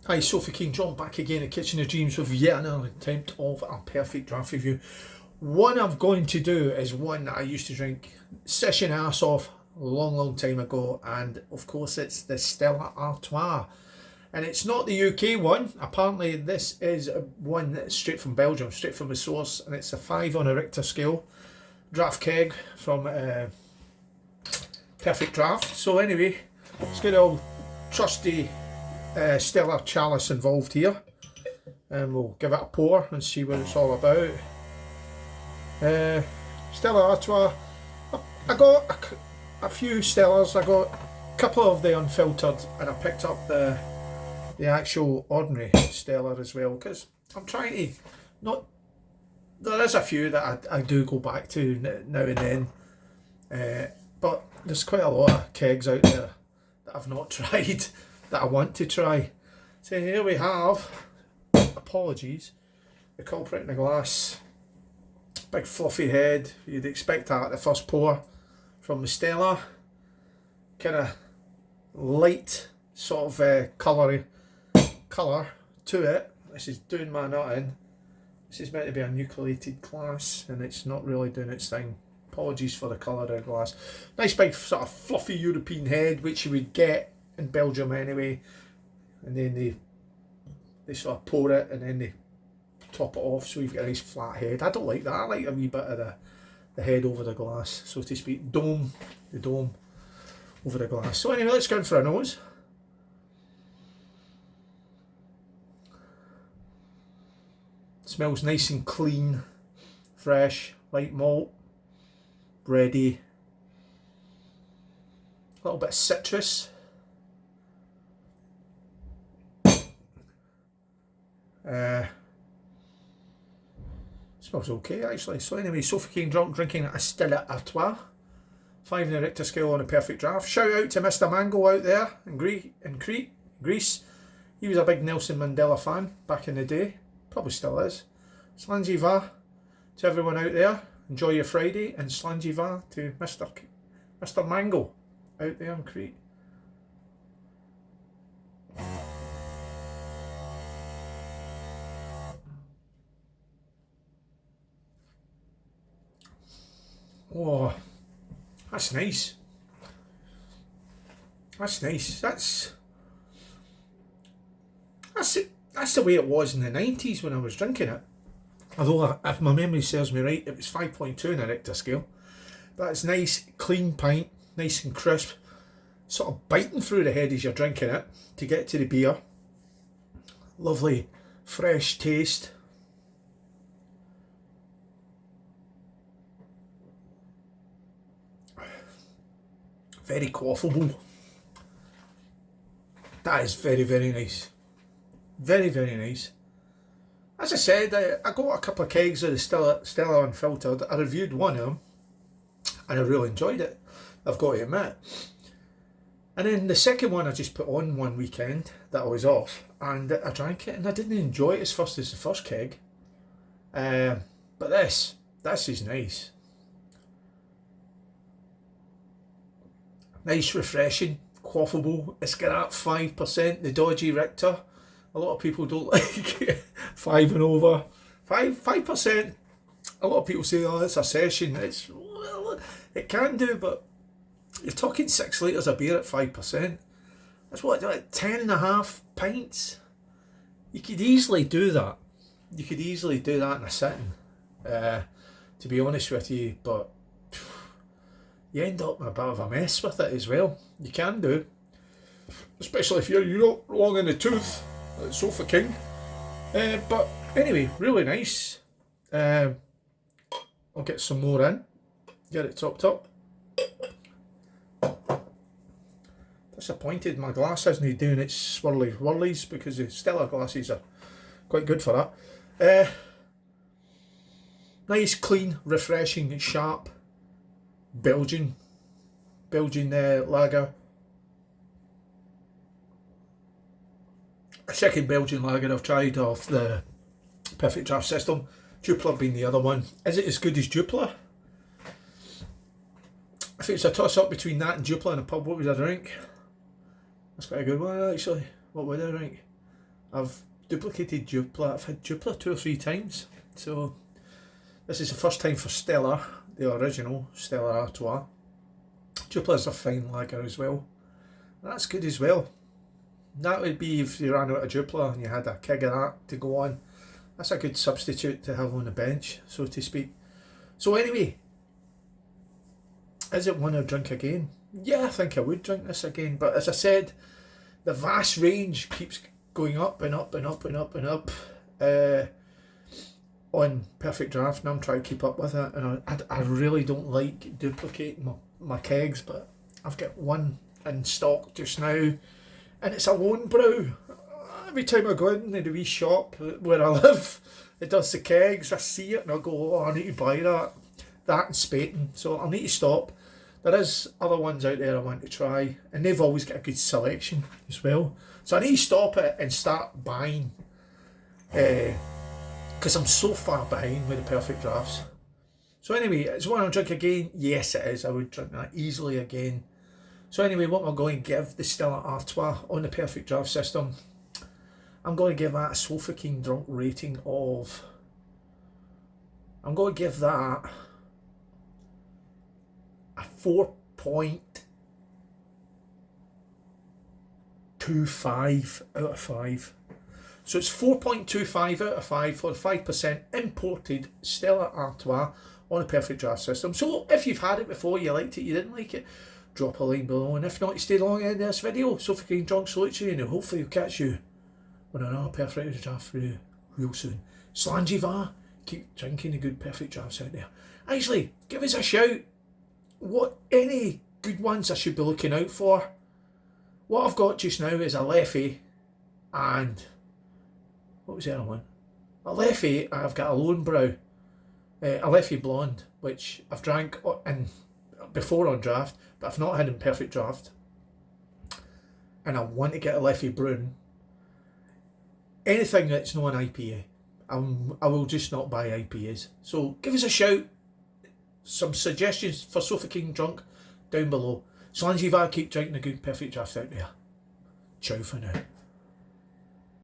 Hi, Sophie King John back again at Kitchen of Dreams with yet another attempt of a perfect draft review. One I'm going to do is one that I used to drink session ass off a long time ago, and of course it's the Stella Artois. And it's not the UK one. Apparently this is one that's straight from Belgium, straight from the source, and it's a 5 on a Richter scale draft keg from Perfectdraft. So anyway, let's get all trusty Stella chalice involved here, and we'll give it a pour and see what it's all about. Stella Artois, I got a few Stellas. I got a couple of the unfiltered, and I picked up the actual ordinary Stella as well, because I'm trying to not. There is a few that I do go back to now and then, but there's quite a lot of kegs out there that I've not tried that I want to try. So here we have, apologies, the culprit in the glass. Big fluffy head, you'd expect that at the first pour from the Stella. Kind of light sort of colour to it. This is doing my nut in. This is meant to be a nucleated glass, and it's not really doing its thing. Apologies for the colour of the glass. Nice big sort of fluffy European head, which you would get in Belgium anyway, and then they sort of pour it and then they top it off, so you've got a nice flat head. I don't like that. I like a wee bit of the head over the glass, so to speak. The dome over the glass. So anyway, let's go in for a nose. Smells nice and clean, fresh, light malt, bready, a little bit of citrus. Smells okay actually. So anyway, Sophie King drunk drinking a Stella Artois, 5 in the Richter scale on a perfect draft. Shout out to Mr. Mango out there in Greece. He was a big Nelson Mandela fan back in the day, probably still is. Slangy va to everyone out there. Enjoy your Friday, and Slangy va to Mr. Mango out there in Crete. Oh, that's nice. That's nice. That's it. That's the way it was in the 90s when I was drinking it. Although, if my memory serves me right, it was 5.2 in a Richter scale. But it's nice, clean pint, nice and crisp, sort of biting through the head as you're drinking it to get to the beer. Lovely, fresh taste. Very quaffable. That is very, very nice. Very, very nice. As I said, I got a couple of kegs of the Stella Unfiltered. I reviewed one of them, and I really enjoyed it, I've got to admit. And then the second one I just put on one weekend that I was off, and I drank it, and I didn't enjoy it as fast as the first keg. But this is nice. Nice, refreshing, quaffable. It's got that 5%, the dodgy Richter. A lot of people don't like 5 and over. 5%. A lot of people say, oh, it's a session. Well, it can do, but you're talking 6 litres of beer at 5%. That's what, like 10.5 pints? You could easily do that. You could easily do that in a sitting, to be honest with you, but you end up in a bit of a mess with it as well. You can do, especially if you're not long in the tooth, like Sophie King. But anyway, really nice. I'll get some more in, get it topped up. Disappointed my glass isn't doing its swirlies because the Stella glasses are quite good for that. Nice, clean, refreshing, sharp Belgian lager. A second Belgian lager I've tried off the Perfectdraft system. Dupler being the other one. Is it as good as Dupler? If it's a toss up between that and Dupler in a pub, what would I drink? That's quite a good one actually. What would I drink? I've duplicated Dupla. I've had Dupla 2 or 3 times. So this is the first time for Stella, the original Stella Artois. Dupla's a fine lager as well. That's good as well. That would be if you ran out of Dupla and you had a keg of that to go on. That's a good substitute to have on the bench, so to speak. So anyway, is it one I'd drink again? Yeah, I think I would drink this again. But as I said, the vast range keeps going up and up and up and up and up on Perfect Draft, and I'm trying to keep up with it. And I really don't like duplicating my kegs, but I've got one in stock just now, and it's a lone brew. Every time I go in the wee shop where I live, it does the kegs, I see it and I go, oh, I need to buy that and Spaten, so I'll need to stop. There is other ones out there I want to try, and they've always got a good selection as well. So I need to stop it and start buying, because I'm so far behind with the Perfect Drafts. So anyway, is one I'll drink again? Yes it is, I would drink that easily again. So anyway, what am I going to give the Stella Artois on the Perfect Draft system? I'm going to give that a Sofa King drunk rating of, I'm going to give that a 4.25 out of 5. So it's 4.25 out of 5 for the 5% imported Stella Artois on a Perfect Draft system. So if you've had it before, you liked it, you didn't like it, drop a line below, and if not, you stay along in this video. Sofa King drunk salutes you, and hopefully you'll catch you on another Perfect Draft review real soon. Slanjiva, keep drinking the good Perfect Drafts out there. Actually, give us a shout. What any good ones I should be looking out for. What I've got just now is a Leffy, and what was the other one? A Leffy. I've got a lone brew, a Leffy blonde, which I've drank in before on draft, but I've not had in Perfect Draft, and I want to get a Leffy brewing. Anything that's not an IPA, I will just not buy IPAs. So give us a shout. Some suggestions for Sofa King drunk down below. Slanjiva, keep drinking a good Perfect Draft out there. Ciao for now.